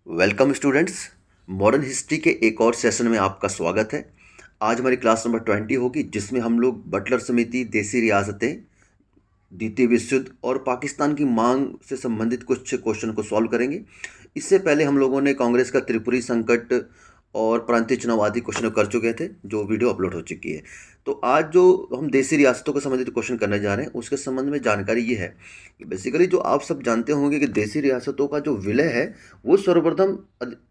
Welcome students. Modern history के एक और सेशन में आपका स्वागत है। आज हमारी क्लास नंबर 20 होगी, जिसमें हम लोग बटलर समिति, देसी रियासतें, द्वितीय विश्व युद्ध और पाकिस्तान की मांग से संबंधित कुछ क्वेश्चन को सॉल्व करेंगे। इससे पहले हम लोगों ने कांग्रेस का त्रिपुरी संकट और प्रांतीय चुनाव आदि क्वेश्चन कर चुके थे, जो वीडियो अपलोड हो चुकी है। तो आज जो हम देसी रियासतों के संबंधित क्वेश्चन करने जा रहे हैं, उसके संबंध में जानकारी ये है कि बेसिकली जो आप सब जानते होंगे कि देसी रियासतों का जो विलय है वो सर्वप्रथम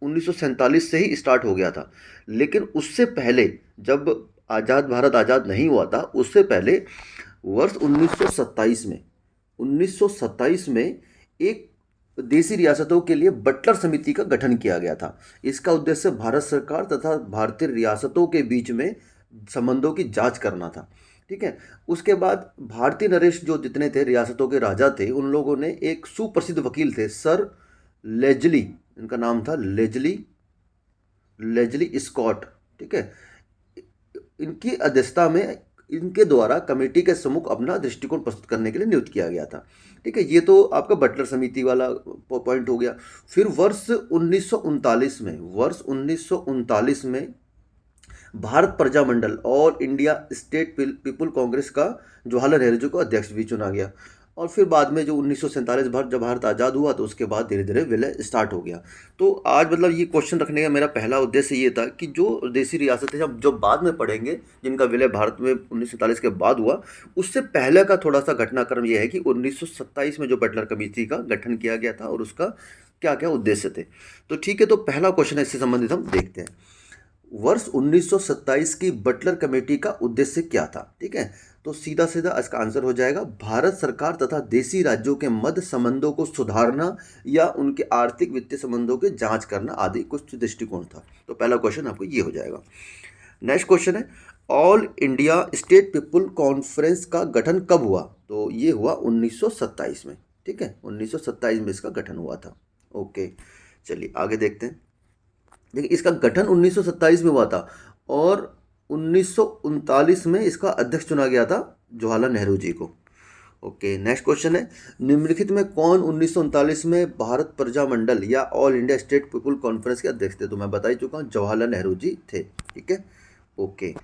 1947 से ही स्टार्ट हो गया था। लेकिन उससे पहले, जब आज़ाद भारत आज़ाद नहीं हुआ था, उससे पहले वर्ष 1927 में एक देसी रियासतों के लिए बटलर समिति का गठन किया गया था। इसका उद्देश्य भारत सरकार तथा भारतीय रियासतों के बीच में संबंधों की जांच करना था। ठीक है। उसके बाद भारतीय नरेश जो जितने थे रियासतों के राजा थे, उन लोगों ने एक सुप्रसिद्ध वकील थे, सर लेजली, इनका नाम था लेजली स्कॉट। ठीक है। इनकी अध्यक्षता में इनके द्वारा कमेटी के सम्मुख अपना दृष्टिकोण प्रस्तुत करने के लिए नियुक्त किया गया था। ठीक है। ये तो आपका बटलर समिति वाला पॉइंट हो गया। फिर वर्ष 1939 में Bharat Prajamandal all India state people Congress का जवाहरलाल नेहरू जी को अध्यक्ष भी चुना गया। और फिर बाद में जो 1947 जब भारत आज़ाद हुआ, तो उसके बाद धीरे धीरे विलय स्टार्ट हो गया। तो आज मतलब ये क्वेश्चन रखने का मेरा पहला उद्देश्य ये था कि जो देसी रियासतें जब जो बाद में पढ़ेंगे, जिनका विलय भारत में 1947 के बाद हुआ, उससे पहले का थोड़ा सा घटनाक्रम ये है कि 1927 में जो बटलर कमेटी का गठन किया गया था और उसका क्या क्या उद्देश्य थे। तो ठीक है, तो पहला क्वेश्चन इससे संबंधित हम देखते हैं। वर्ष 1927 की बटलर कमेटी का उद्देश्य क्या था। ठीक है। तो सीधा सीधा इसका आंसर हो जाएगा, भारत सरकार तथा देसी राज्यों के मध्य संबंधों को सुधारना या उनके आर्थिक वित्तीय संबंधों की जांच करना आदि कुछ दृष्टिकोण था। तो पहला क्वेश्चन आपको ये हो जाएगा। नेक्स्ट क्वेश्चन है, all India state people conference का गठन कब हुआ। तो ये हुआ 1927 में। ठीक है, 1927 में इसका गठन हुआ था। ओके, चलिए आगे देखते हैं। देखिए, इसका गठन 1927 में हुआ था और 1939 में इसका अध्यक्ष चुना गया था जवाहरलाल नेहरू जी को। ओके, नेक्स्ट क्वेश्चन है, निम्नलिखित में कौन 1939 में भारत प्रजामंडल या all India state people conference के अध्यक्ष थे। तो मैं बता ही चुका हूँ, जवाहरलाल नेहरू जी थे। ठीक है। ओके,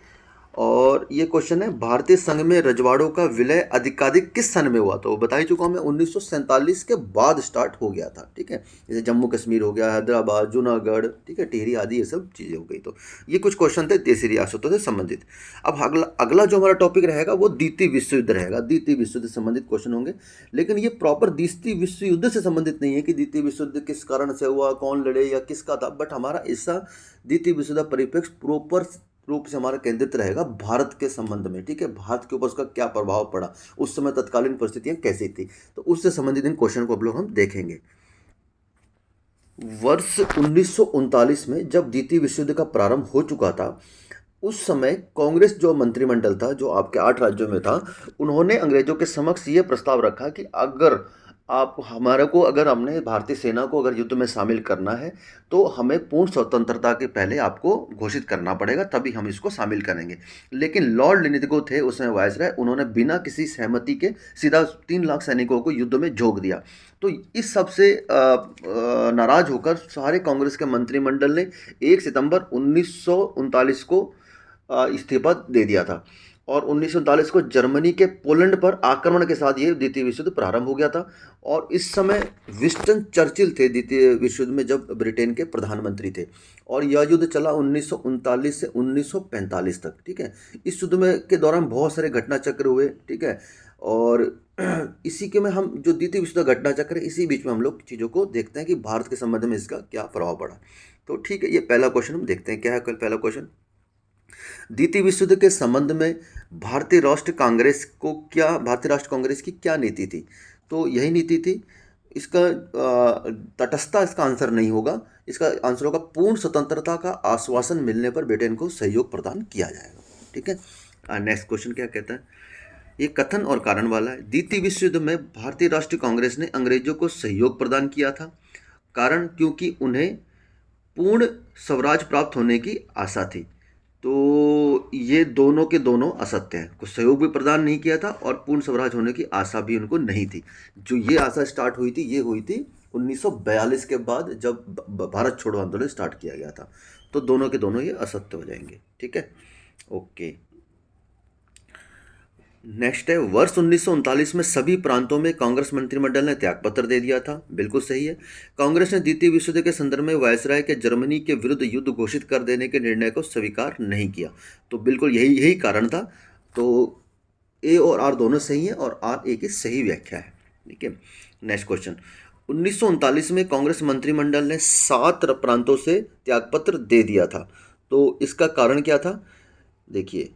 और ये क्वेश्चन है, भारतीय संघ में रजवाड़ों का विलय अधिकाधिक किस सन में हुआ। तो बता ही चुका हूँ मैं, 1947 के बाद स्टार्ट हो गया था। ठीक है। जैसे जम्मू कश्मीर हो गया, हैदराबाद, जूनागढ़, ठीक है, टिहरी आदि, ये सब चीज़ें हो गई। तो ये कुछ क्वेश्चन थे देसी रियासतों से संबंधित। अब अगला जो हमारा टॉपिक रहेगा वो द्वितीय विश्व युद्ध रहेगा। द्वितीय विश्व युद्ध से संबंधित क्वेश्चन होंगे, लेकिन ये प्रॉपर द्वितीय विश्व युद्ध से संबंधित नहीं है कि द्वितीय विश्व युद्ध किस कारण से हुआ, कौन लड़े या किसका था। बट हमारा ऐसा द्वितीय विश्व युद्ध परिप्रेक्ष्य प्रॉपर रूप से हमारा केंद्रित रहेगा भारत के संबंध में। ठीक है, भारत के ऊपर उसका क्या प्रभाव पड़ा, उस समय तत्कालीन परिस्थितियां कैसी थी, तो उससे संबंधित इन क्वेश्चन को हम देखेंगे। वर्ष 1939 में जब द्वितीय विश्व युद्ध का प्रारंभ हो चुका था, उस समय कांग्रेस जो मंत्रिमंडल था, जो आपके 8 राज्यों में था, उन्होंने अंग्रेजों के समक्ष ये प्रस्ताव रखा कि अगर आप हमारे को अगर हमने भारतीय सेना को अगर युद्ध में शामिल करना है, तो हमें पूर्ण स्वतंत्रता के पहले आपको घोषित करना पड़ेगा, तभी हम इसको शामिल करेंगो। लेकिन लॉर्ड लिनिथगो थे उस समय वायसराय, उन्होंने बिना किसी सहमति के सीधा 3 लाख सैनिकों को युद्ध में झोंक दिया। तो इस सब से नाराज होकर सारे कांग्रेस के मंत्रिमंडल ने 1 सितंबर 1939 को इस्तीफा दे दिया था और 1939 को जर्मनी के पोलैंड पर आक्रमण के साथ ये द्वितीय विश्व युद्ध प्रारंभ हो गया था। और इस समय विंस्टन चर्चिल थे द्वितीय विश्व युद्ध में जब ब्रिटेन के प्रधानमंत्री थे, और यह युद्ध चला 1939 से 1945 तक। ठीक है। इस युद्ध में के दौरान बहुत सारे घटना चक्र हुए। ठीक है। और इसी के में हम जो द्वितीय विश्व युद्ध घटना चक्र है, इसी बीच में हम लोग चीज़ों को देखते हैं कि भारत के संबंध में इसका क्या प्रभाव पड़ा। तो ठीक है, ये पहला क्वेश्चन हम देखते हैं। क्या है कल पहला क्वेश्चन, द्वितीय विश्व युद्ध के संबंध में भारतीय राष्ट्र कांग्रेस की क्या नीति थी। तो यही नीति थी। इसका तटस्थता इसका आंसर नहीं होगा। इसका आंसर होगा, पूर्ण स्वतंत्रता का आश्वासन मिलने पर ब्रिटेन को सहयोग प्रदान किया जाएगा। ठीक है। नेक्स्ट क्वेश्चन क्या कहता है, ये कथन और कारण वाला है। द्वितीय विश्व युद्ध में भारतीय राष्ट्रीय कांग्रेस ने अंग्रेजों को सहयोग प्रदान किया था। कारण, क्योंकि उन्हें पूर्ण स्वराज प्राप्त होने की आशा थी। तो ये दोनों के दोनों असत्य हैं। कुछ सहयोग भी प्रदान नहीं किया था और पूर्ण स्वराज होने की आशा भी उनको नहीं थी। जो ये आशा स्टार्ट हुई थी, ये हुई थी 1942 के बाद जब भारत छोड़ो आंदोलन स्टार्ट किया गया था। तो दोनों के दोनों ये असत्य हो जाएंगे। ठीक है, ओके। नेक्स्ट है, वर्ष 1939 में सभी प्रांतों में कांग्रेस मंत्रिमंडल ने त्यागपत्र दे दिया था। बिल्कुल सही है। कांग्रेस ने द्वितीय विश्व युद्ध के संदर्भ में वायसराय के जर्मनी के विरुद्ध युद्ध घोषित कर देने के निर्णय को स्वीकार नहीं किया। तो बिल्कुल यही यही कारण था। तो ए और आर दोनों सही हैं और आर ए की सही व्याख्या है। ठीक है, नेक्स्ट क्वेश्चन। 1939 में कांग्रेस मंत्रिमंडल ने 7 प्रांतों से त्यागपत्र दे दिया था। तो इसका कारण क्या था? देखिए,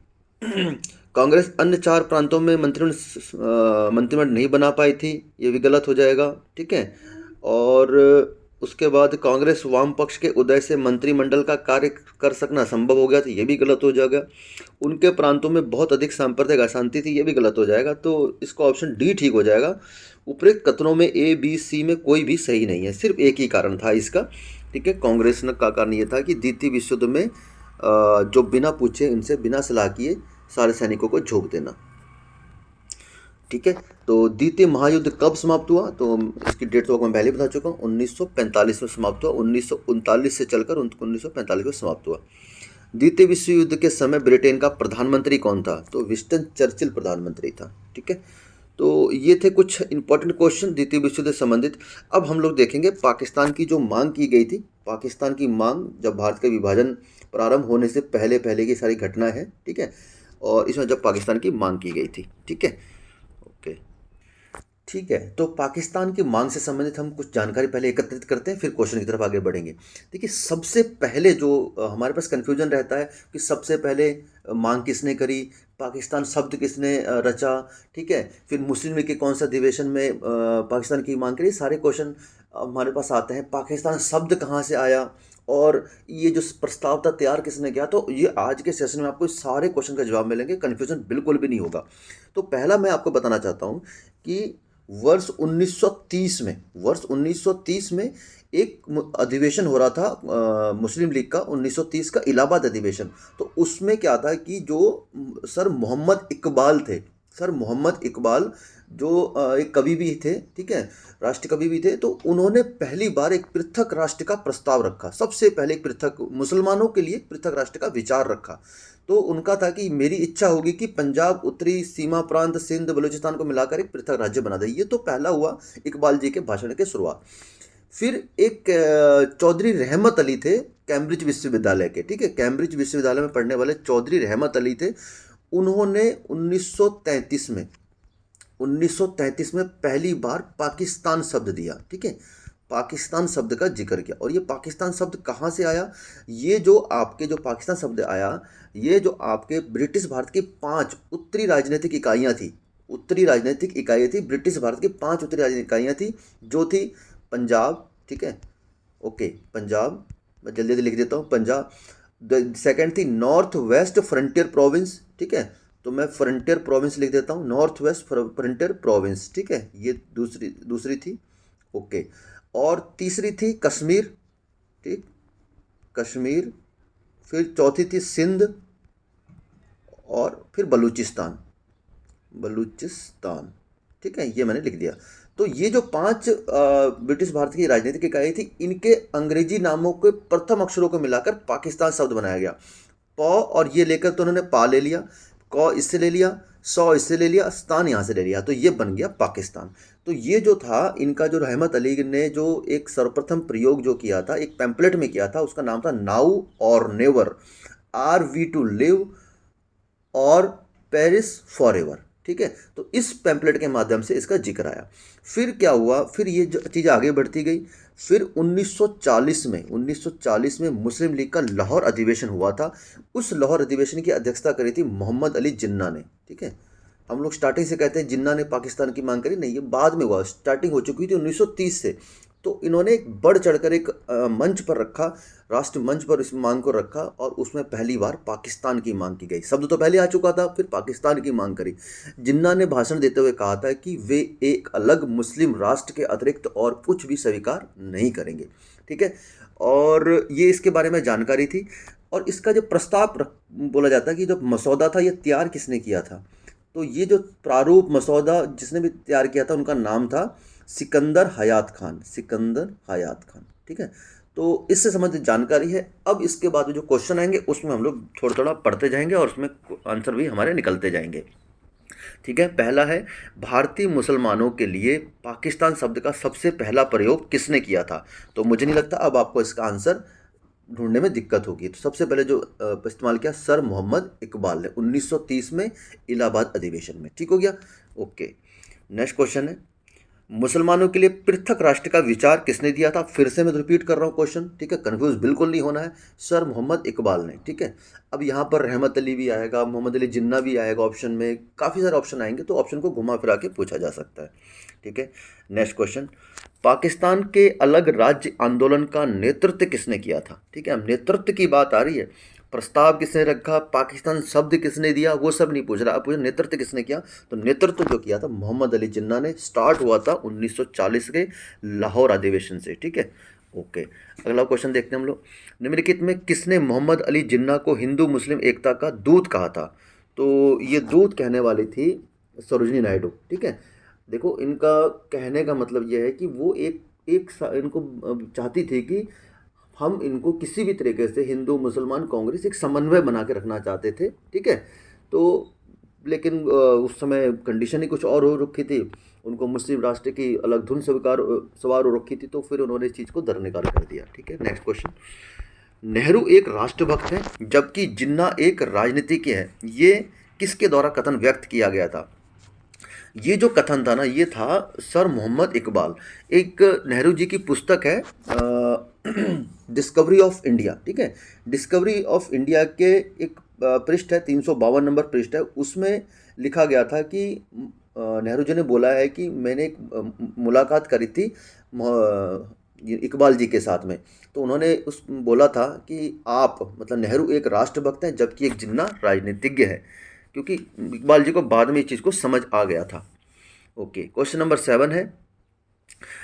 कांग्रेस अन्य 4 प्रांतों में मंत्रिमंडल नहीं बना पाई थी, ये भी गलत हो जाएगा। ठीक है, और उसके बाद कांग्रेस वाम पक्ष के उदय से मंत्रिमंडल का कार्य कर सकना संभव हो गया था, ये भी गलत हो जाएगा। उनके प्रांतों में बहुत अधिक सांप्रदायिक अशांति थी, ये भी गलत हो जाएगा। तो इसका ऑप्शन डी ठीक हो जाएगा। उपरोक्त कथनों में ए बी सी में कोई भी सही नहीं है, सिर्फ एक ही कारण था इसका। ठीक है, कांग्रेस का कारण ये था कि द्वितीय विश्व युद्ध में जो बिना पूछे इनसे बिना सलाह किए सारे सैनिकों को झोंक देना। ठीक है, तो द्वितीय महायुद्ध कब समाप्त हुआ? तो इसकी डेट तो मैं पहले बता चुका हूँ, 1945 में समाप्त हुआ। 1939 से चलकर 1945 में समाप्त हुआ। द्वितीय विश्व युद्ध के समय ब्रिटेन का प्रधानमंत्री कौन था? तो विंस्टन चर्चिल प्रधानमंत्री था। ठीक है, तो ये थे कुछ इंपॉर्टेंट क्वेश्चन द्वितीय विश्व युद्ध से संबंधित। अब हम लोग देखेंगे पाकिस्तान की जो मांग की गई थी। पाकिस्तान की मांग जब भारत का विभाजन प्रारंभ होने से पहले पहले की सारी घटना है। ठीक है, और इसमें जब पाकिस्तान की मांग की गई थी। ठीक है, ओके, ठीक है। तो पाकिस्तान की मांग से संबंधित हम कुछ जानकारी पहले एकत्रित करते हैं, फिर क्वेश्चन की तरफ आगे बढ़ेंगे। देखिए, सबसे पहले जो हमारे पास कन्फ्यूजन रहता है कि सबसे पहले मांग किसने करी, पाकिस्तान शब्द किसने रचा। ठीक है, फिर मुस्लिम लीग के कौन सा अधिवेशन में पाकिस्तान की मांग करी, सारे क्वेश्चन हमारे पास आते हैं। पाकिस्तान शब्द कहाँ से आया और ये जो प्रस्ताव था तैयार किसने किया। तो ये आज के सेशन में आपको सारे क्वेश्चन का जवाब मिलेंगे, कन्फ्यूजन बिल्कुल भी नहीं होगा। तो पहला मैं आपको बताना चाहता हूँ कि वर्ष 1930 में एक अधिवेशन हो रहा था मुस्लिम लीग का, 1930 का इलाहाबाद अधिवेशन। तो उसमें क्या था कि जो सर मोहम्मद इकबाल थे, सर मोहम्मद इकबाल जो एक कवि भी थे, ठीक है, राष्ट्र कवि भी थे। तो उन्होंने पहली बार एक पृथक राष्ट्र का प्रस्ताव रखा। सबसे पहले एक पृथक, मुसलमानों के लिए एक पृथक राष्ट्र का विचार रखा। तो उनका था कि मेरी इच्छा होगी कि पंजाब, उत्तरी सीमा प्रांत, सिंध, बलूचिस्तान को मिलाकर एक पृथक राज्य बना दे। ये तो पहला हुआ इकबाल जी के भाषण के शुरुआत। फिर एक चौधरी रहमत अली थे कैम्ब्रिज विश्वविद्यालय के। ठीक है, कैम्ब्रिज विश्वविद्यालय में पढ़ने वाले चौधरी रहमत अली थे। उन्होंने 1933 में पहली बार पाकिस्तान शब्द दिया। ठीक है, पाकिस्तान शब्द का जिक्र किया। और ये पाकिस्तान शब्द कहाँ से आया? ये जो पाकिस्तान शब्द आया, ये जो आपके ब्रिटिश भारत की 5 उत्तरी राजनीतिक इकाइयाँ थी। उत्तरी राजनीतिक इकाइयाँ थी, ब्रिटिश भारत की 5 उत्तरी राजनीतिक इकाइयाँ थी, जो थी पंजाब। ठीक है, ओके, पंजाब, मैं जल्दी जल्दी लिख देता हूँ। पंजाब, सेकंड थी नॉर्थ वेस्ट फ्रंटियर प्रोविंस। ठीक है, तो मैं फ्रंटियर प्रोविंस लिख देता हूँ, नॉर्थ वेस्ट फ्रंटियर प्रोविंस। ठीक है, ये दूसरी थी। ओके, और तीसरी थी कश्मीर। ठीक, कश्मीर। फिर चौथी थी सिंध, और फिर बलूचिस्तान। ठीक है, ये मैंने लिख दिया। तो ये जो 5 ब्रिटिश भारत की राजनीतिक इकाई थी, इनके अंग्रेजी नामों के प्रथम अक्षरों को मिलाकर पाकिस्तान शब्द बनाया गया। प और ये लेकर तो उन्होंने पा ले लिया, क इससे ले लिया, सौ इससे ले लिया, स्तान यहाँ से ले लिया, तो ये बन गया पाकिस्तान। तो ये जो था इनका, जो रहमत अली ने जो एक सर्वप्रथम प्रयोग जो किया था, एक पैम्पलेट में किया था, उसका नाम था नाउ और never, are we to live और पेरिस फॉर एवर। ठीक है, तो इस पैम्पलेट के माध्यम से इसका जिक्र आया। फिर क्या हुआ, फिर ये चीज़ आगे बढ़ती गई। फिर 1940 में मुस्लिम लीग का लाहौर अधिवेशन हुआ था। उस लाहौर अधिवेशन की अध्यक्षता करी थी मोहम्मद अली जिन्ना ने। ठीक है, हम लोग स्टार्टिंग से कहते हैं जिन्ना ने पाकिस्तान की मांग करी, नहीं, ये बाद में हुआ। स्टार्टिंग हो चुकी थी 1930 से। तो इन्होंने एक बढ़ चढ़कर एक मंच पर रखा, राष्ट्र मंच पर इस मांग को रखा, और उसमें पहली बार पाकिस्तान की मांग की गई। शब्द तो पहले आ चुका था, फिर पाकिस्तान की मांग करी। जिन्ना ने भाषण देते हुए कहा था कि वे एक अलग मुस्लिम राष्ट्र के अतिरिक्त और कुछ भी स्वीकार नहीं करेंगे। ठीक है, और ये इसके बारे में जानकारी थी। और इसका जो प्रस्ताव बोला जाता है कि जो मसौदा था, ये तैयार किसने किया था? तो ये जो प्रारूप मसौदा जिसने भी तैयार किया था, उनका नाम था सिकंदर हयात खान, सिकंदर हयात खान। ठीक है, तो इससे संबंधित जानकारी है। अब इसके बाद में जो क्वेश्चन आएंगे उसमें हम लोग थोड़ा थोड़ा पढ़ते जाएंगे और उसमें आंसर भी हमारे निकलते जाएंगे। ठीक है, पहला है, भारतीय मुसलमानों के लिए पाकिस्तान शब्द का सबसे पहला प्रयोग किसने किया था? तो मुझे नहीं लगता अब आपको इसका आंसर ढूंढने में दिक्कत होगी। तो सबसे पहले जो इस्तेमाल किया, सर मोहम्मद इकबाल ने 1930 में इलाहाबाद अधिवेशन में। ठीक हो गया, ओके। नेक्स्ट क्वेश्चन है, मुसलमानों के लिए पृथक राष्ट्र का विचार किसने दिया था? फिर से मैं रिपीट कर रहा हूँ क्वेश्चन, ठीक है, कंफ्यूज बिल्कुल नहीं होना है। सर मोहम्मद इकबाल ने। ठीक है, अब यहाँ पर रहमत अली भी आएगा, मोहम्मद अली जिन्ना भी आएगा ऑप्शन में, काफ़ी सारे ऑप्शन आएंगे, तो ऑप्शन को घुमा फिरा के पूछा जा सकता है। ठीक है, नेक्स्ट क्वेश्चन, पाकिस्तान के अलग राज्य आंदोलन का नेतृत्व किसने किया था? ठीक है, अब नेतृत्व की बात आ रही है, प्रस्ताव किसने रखा, पाकिस्तान शब्द किसने दिया, वो सब नहीं पूछ रहा, अब पूछे नेतृत्व किसने किया। तो नेतृत्व जो किया था मोहम्मद अली जिन्ना ने, स्टार्ट हुआ था 1940 के लाहौर अधिवेशन से। ठीक है, ओके। अगला क्वेश्चन देखते हैं हम लोग, निम्नलिखित में किसने मोहम्मद अली जिन्ना को हिंदू मुस्लिम एकता का दूत कहा था? तो ये दूत कहने वाली थी सरोजनी नायडू। ठीक है, देखो इनका कहने का मतलब यह है कि वो इनको चाहती थी कि हम इनको किसी भी तरीके से हिंदू मुसलमान कांग्रेस एक समन्वय बना के रखना चाहते थे। ठीक है, तो लेकिन उस समय कंडीशन ही कुछ और हो रखी थी, उनको मुस्लिम राष्ट्र की अलग धुन सवार हो रखी थी, तो फिर उन्होंने इस चीज़ को दरनिकार कर दिया। ठीक है, नेक्स्ट क्वेश्चन, नेहरू एक राष्ट्रभक्त है जबकि जिन्ना एक राजनीतिज्ञ है, ये किसके द्वारा कथन व्यक्त किया गया था? ये जो कथन था ना, ये था सर मोहम्मद इकबाल। एक नेहरू जी की पुस्तक है डिस्कवरी ऑफ इंडिया। ठीक है, डिस्कवरी ऑफ इंडिया के एक पृष्ठ है, 352 नंबर पृष्ठ है, उसमें लिखा गया था कि नेहरू जी ने बोला है कि मैंने एक मुलाकात करी थी इकबाल जी के साथ में, तो उन्होंने उस बोला था कि आप मतलब नेहरू एक राष्ट्रभक्त हैं जबकि एक जिन्ना राजनीतिज्ञ है, क्योंकि इकबाल जी को बाद में इस चीज़ को समझ आ गया था। ओके, क्वेश्चन नंबर 7 है,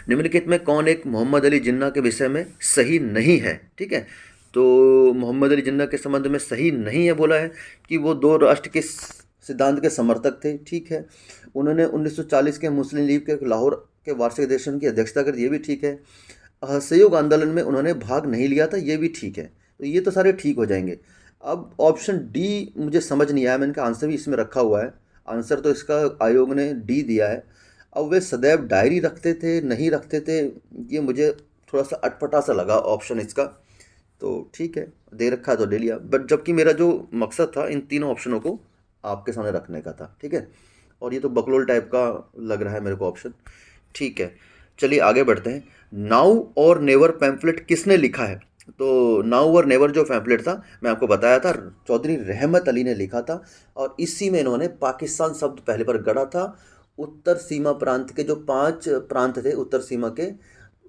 निम्नलिखित में कौन एक मोहम्मद अली जिन्ना के विषय में सही नहीं है? ठीक है, तो मोहम्मद अली जिन्ना के संबंध में सही नहीं है बोला है कि वो दो राष्ट्र के सिद्धांत के समर्थक थे। ठीक है, उन्होंने 1940 के मुस्लिम लीग के लाहौर के वार्षिक अधिवेशन की अध्यक्षता कर, ये भी ठीक है। असहयोग आंदोलन में उन्होंने भाग नहीं लिया था, ये भी ठीक है। तो ये तो सारे ठीक हो जाएंगे। अब ऑप्शन डी मुझे समझ नहीं आया, मैंने इनका आंसर भी इसमें रखा हुआ है, आंसर तो इसका आयोग ने डी दिया है। अब वे सदैव डायरी रखते थे नहीं रखते थे, ये मुझे थोड़ा सा अटपटा सा लगा ऑप्शन इसका, तो ठीक है दे रखा है तो ले लिया, बट जबकि मेरा जो मकसद था इन तीनों ऑप्शनों को आपके सामने रखने का था। ठीक है, और ये तो बकलोल टाइप का लग रहा है मेरे को ऑप्शन। ठीक है, चलिए आगे बढ़ते हैं। नाउ और नेवर पैम्फलेट किसने लिखा है? तो नाउ और नेवर जो पैम्फलेट था, मैं आपको बताया था, चौधरी रहमत अली ने लिखा था, और इसी में इन्होंने पाकिस्तान शब्द पहले पर गढ़ा था। उत्तर सीमा प्रांत के जो 5 प्रांत थे, उत्तर सीमा के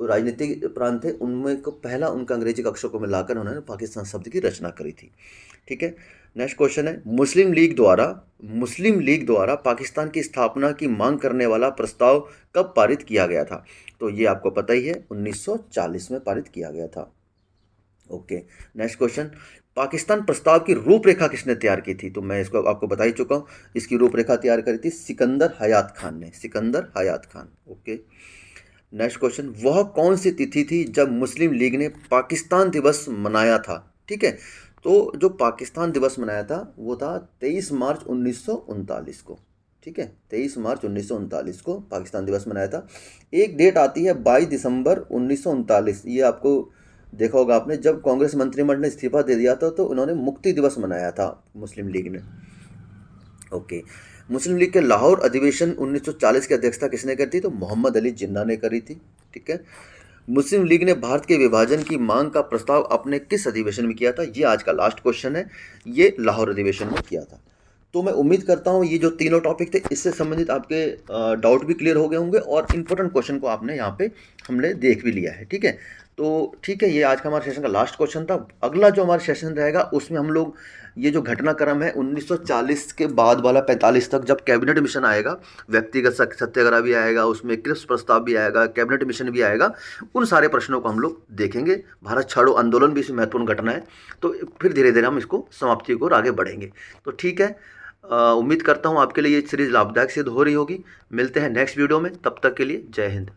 राजनीतिक प्रांत थे, उनमें को पहला उनका अंग्रेजी के अक्षर को मिलाकर उन्होंने पाकिस्तान शब्द की रचना करी थी। ठीक है, नेक्स्ट क्वेश्चन है, मुस्लिम लीग द्वारा पाकिस्तान की स्थापना की मांग करने वाला प्रस्ताव कब पारित किया गया था? तो ये आपको पता ही है, 1940 में पारित किया गया था। ओके, नेक्स्ट क्वेश्चन, पाकिस्तान प्रस्ताव की रूपरेखा किसने तैयार की थी? तो मैं इसको आपको बता ही चुका हूँ, इसकी रूपरेखा तैयार करी थी सिकंदर हयात खान ने, सिकंदर हयात खान। ओके, नेक्स्ट क्वेश्चन, वह कौन सी तिथि थी जब मुस्लिम लीग ने पाकिस्तान दिवस मनाया था? ठीक है, तो जो पाकिस्तान दिवस मनाया था वो था 23 मार्च 1939 को। ठीक है, 23 मार्च 1939 को पाकिस्तान दिवस मनाया था। एक डेट आती है 22 दिसंबर 1939, ये आपको देखा होगा आपने, जब कांग्रेस मंत्रिमंडल ने इस्तीफा दे दिया था तो उन्होंने मुक्ति दिवस मनाया था मुस्लिम लीग ने। ओके, मुस्लिम लीग के लाहौर अधिवेशन 1940 की अध्यक्षता किसने करी थी? तो मोहम्मद अली जिन्ना ने करी थी। ठीक है, मुस्लिम लीग ने भारत के विभाजन की मांग का प्रस्ताव अपने किस अधिवेशन में किया था? ये आज का लास्ट क्वेश्चन है, ये लाहौर अधिवेशन में किया था। तो मैं उम्मीद करता हूँ ये जो तीनों टॉपिक थे इससे संबंधित आपके डाउट भी क्लियर हो गए होंगे, और इम्पोर्टेंट क्वेश्चन को आपने यहाँ पे हमने देख भी लिया है। ठीक है, तो ठीक है, ये आज का हमारे सेशन का लास्ट क्वेश्चन था। अगला जो हमारा सेशन रहेगा उसमें हम लोग ये जो घटनाक्रम है 1940 के बाद वाला 45 तक, जब कैबिनेट मिशन आएगा, व्यक्तिगत सत्याग्रह भी आएगा, उसमें क्रिप्स प्रस्ताव भी आएगा, कैबिनेट मिशन भी आएगा, उन सारे प्रश्नों को हम लोग देखेंगे। भारत छोड़ो आंदोलन भी इसमें महत्वपूर्ण घटना है, तो फिर धीरे धीरे हम इसको समाप्ति को आगे बढ़ेंगे। तो ठीक है, उम्मीद करता हूँ आपके लिए ये सीरीज़ लाभदायक सिद्ध हो रही होगी। मिलते हैं नेक्स्ट वीडियो में, तब तक के लिए जय हिंद।